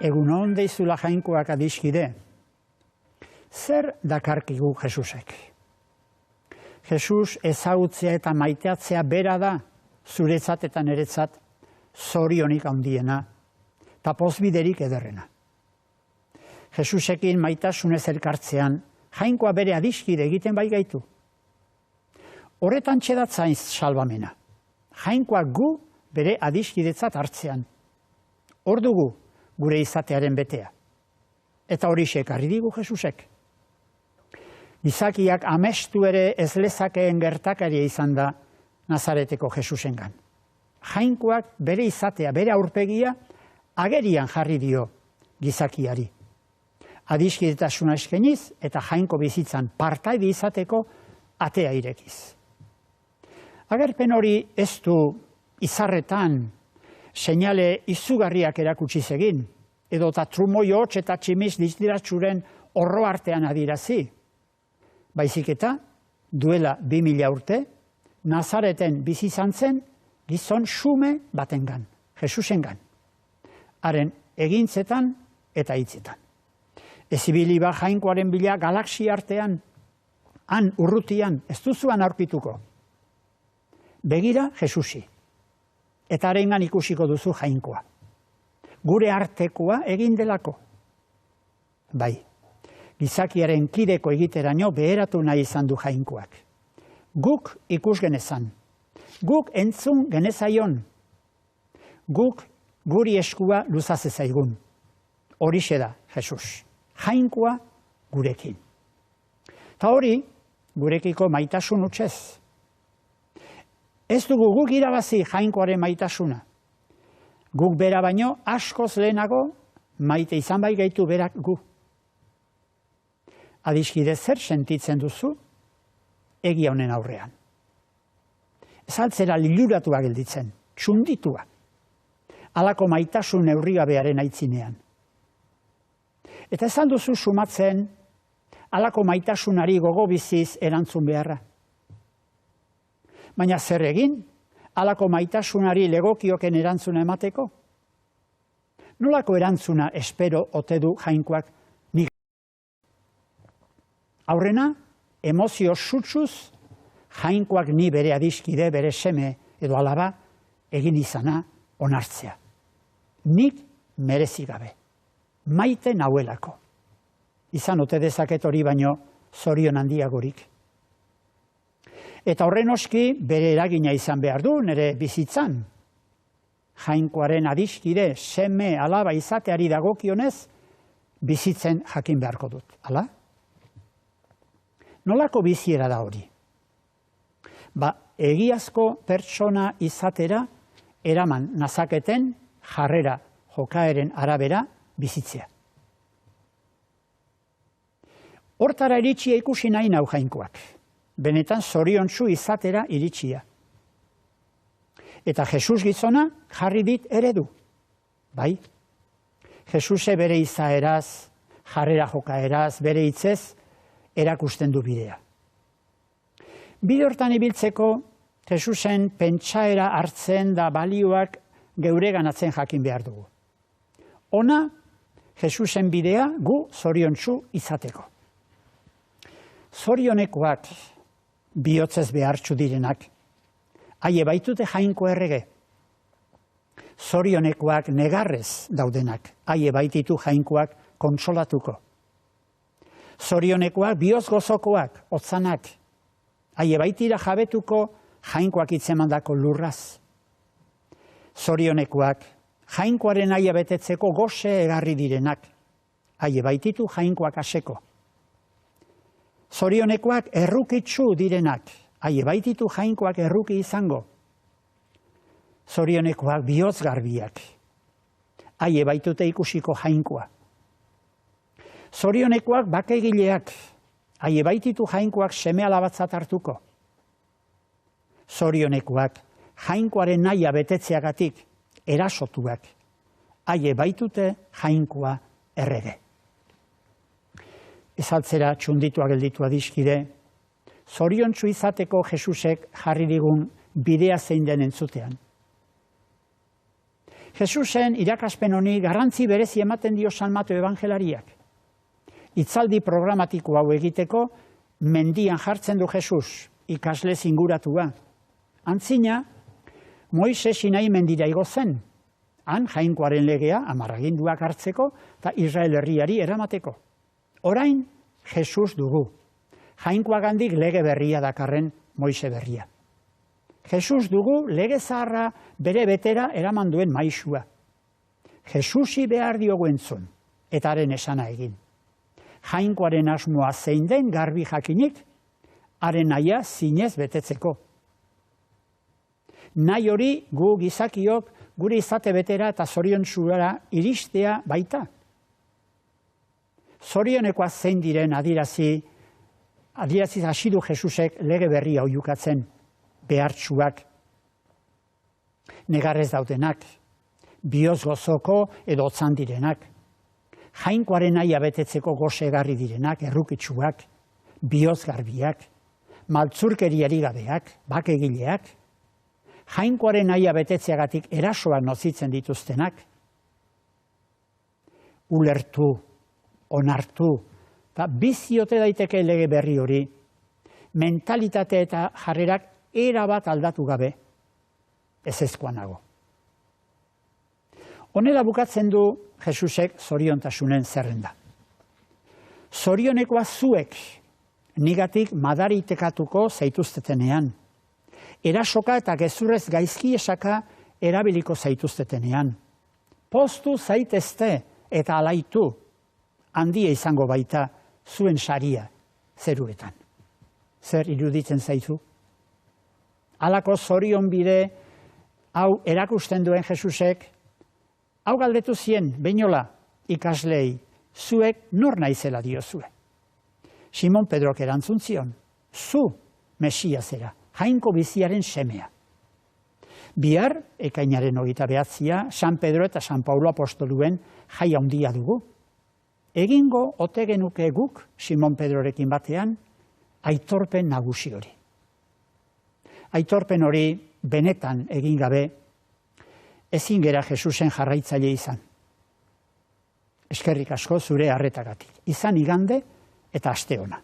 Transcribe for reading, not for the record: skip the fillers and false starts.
Egun on deizula Jainkoak adiskide. Zer dakarkigu Jesusek? Jesus ezagutzea eta maiteatzea bera da, zuretzat eta niretzat, zorionik handiena, eta pozbiderik ederrena. Jesusekin maitasunez elkartzean, Jainkoa bere adiskide egiten bai gaitu. Horretan txedatzain salbamena. Jainkoa gu bere adiskidetzat hartzean. Hor dugu gure izatearen betea. Eta horixe ekarri digu Jesusek. Gizakiak amestu ere ez lezakeen gertakaria izan da Nazareteko Jesusengan. Jainkoak bere izatea, bere aurpegia, agerian jarri dio gizakiari. Adiskidetasuna eskeniz eta Jainko bizitzan partaide izateko atea irekiz. Agerpen hori ez du izarretan seinale izugarriak erakutsiz egin, edo eta trumoi hotz eta tximiz distiratsuren horro artean adirazi. Baizik eta, duela 2000 urte, Nazareten bizi izan zen gizon xume batengan, Jesusengan. Haren egintzetan eta hitzetan. Ez ibili ba Jainkoaren bila galaxia artean, han urrutian, ez duzuan aurkituko. Begira Jesusi. Eta harengan ikusiko duzu Jainkoa. Gure artekoa egin delako. Bai, gizakiaren kideko egiteraino beheratu nahi izan du Jainkoak. Guk ikus genezan. Guk entzun genezaion. Guk guri eskua luzaz ezaigun. Horixe da, Jesus. Jainkoa gurekin. Ta hori, gurekiko maitasun utzez. Ez dugu guk irabazi Jainkoaren maitasuna. Guk bera baino askoz lehenago maite izan bai gaitu berak gu. Adiskide zer sentitzen duzu egia honen aurrean. Ez altzera liluratua gelditzen, txunditua. Halako maitasun neurrigabearen aitzinean. Eta ez alduzu sumatzen halako maitasunari gogo biziz erantzun beharra. Baina zer egin, halako maitasunari legokioken erantzuna emateko? Nolako erantzuna espero ote du Jainkoak nik? Aurrena, emozio sutsuz, Jainkoak ni bere adiskide, bere seme edo alaba egin izana onartzea. Nik merezi gabe, maite nauelako. Izan ote dezaket hori baino zorion handiagorik. Eta horren oski bere eragina izan behar du nire bizitzan. Jainkoaren adiskide, seme, alaba izateari dagokionez, bizitzen jakin beharko dut. Hala? Nolako biziera da hori? Ba, egiazko pertsona izatera eraman nazaketen jarrera jokaeren arabera bizitzea. Hortara iritsia ikusi nahi nau Jainkoak. Benetan zoriontsu izatera iritsia. Eta Jesus gizona jarri dit eredu. Bai, Jesuse bere izaeraz, jarrera jokaeraz, bere hitzez, erakusten du bidea. Bide hortan ibiltzeko, Jesusen pentsaera hartzen da balioak geureganatzen jakin behar dugu. Ona, Jesusen bidea gu zoriontsu izateko. Zorionekoak, bihotzez behartsu direnak, haie baitute Jainko errege. Zorionekoak negarrez daudenak, haie baititu Jainkoak kontsolatuko. Zorionekoak bihotz gozokoak, otzanak, haie baitira jabetuko Jainkoak itzemandako lurraz. Zorionekoak, Jainkoaren haia betetzeko goze egarri direnak, haie baititu Jainkoak aseko. Zorionekoak errukitsu direnak, haie baititu Jainkoak erruki izango. Zorionekoak bihotz garbiak, haie baitute ikusiko Jainkoa. Zorionekoak bakegileak, haie baititu Jainkoak seme alabatzat hartuko. Zorionekoak Jainkoaren nahia betetzeagatik erasotuak, haie baitute Jainkoa errege. Ez altzera txunditua gelditu adiskide, zoriontsu izateko Jesusek jarri digun bidea zein den entzutean. Jesusen irakaspen honi garrantzi berezi ematen dio San Mateo evangelariak. Hitzaldi programatiko hau egiteko mendian jartzen du Jesus, ikasle inguratua. Antzina, Moise Sinai mendira igo zen, han Jainkoaren legea 10 aginduak hartzeko eta Israel herriari eramateko. Orain Jesus dugu, Jainkoagandik lege berria dakarren Moise berria. Jesus dugu lege zaharra bere betera eraman duen maisua. Jesusi behar diogu entzun, eta haren esana egin. Jainkoaren asmoa zein den garbi jakinik, haren nahia zinez betetzeko. Nahi hori gu gizakiok gure izate betera eta zoriontsuara iristea baita. Zorionekoa zein diren adirazi hasi du Jesusek lege berria oihukatzen, behartsuak, negarrez daudenak, bihotz gozoko edo otzan direnak, Jainkoaren nahia betetzeko gosegarri direnak, errukitsuak, bihotz garbiak, maltzurkeriari gabeak, bakegileak, Jainkoaren nahia betetzeagatik erasoak nozitzen dituztenak, ulertu, onartu, eta biziote daiteke lege berri hori, mentalitate eta jarrerak erabat aldatu gabe, ezezkoa nago. Honela bukatzen du Jesusek zoriontasunen zerrenda. Zorionekoa zuek nigatik madaritekatuko zaituztetenean, erasoka eta gezurrez gaizki esaka erabiliko zaituztetenean. Poztu zaitezte eta alaitu, handia izango baita zuen saria zeruetan. Zer iruditzen zaizu? Halako zorion bide hau erakusten duen Jesusek, hau galdetu zien, beinola ikaslei, zuek nor naizela diozue. Simon Pedrok erantzun zion, zu Mesiasera, Jainko biziaren semea. Bihar, ekainaren 29, San Pedro eta San Paulo apostoluen jai handia dugu. Egingo ote genuke guk, Simon Pedrorekin batean, aitorpen nagusi hori. Aitorpen hori benetan egin gabe, ezin gera Jesusen jarraitzaile izan. Eskerrik asko zure harretagatik. Izan igande eta aste ona.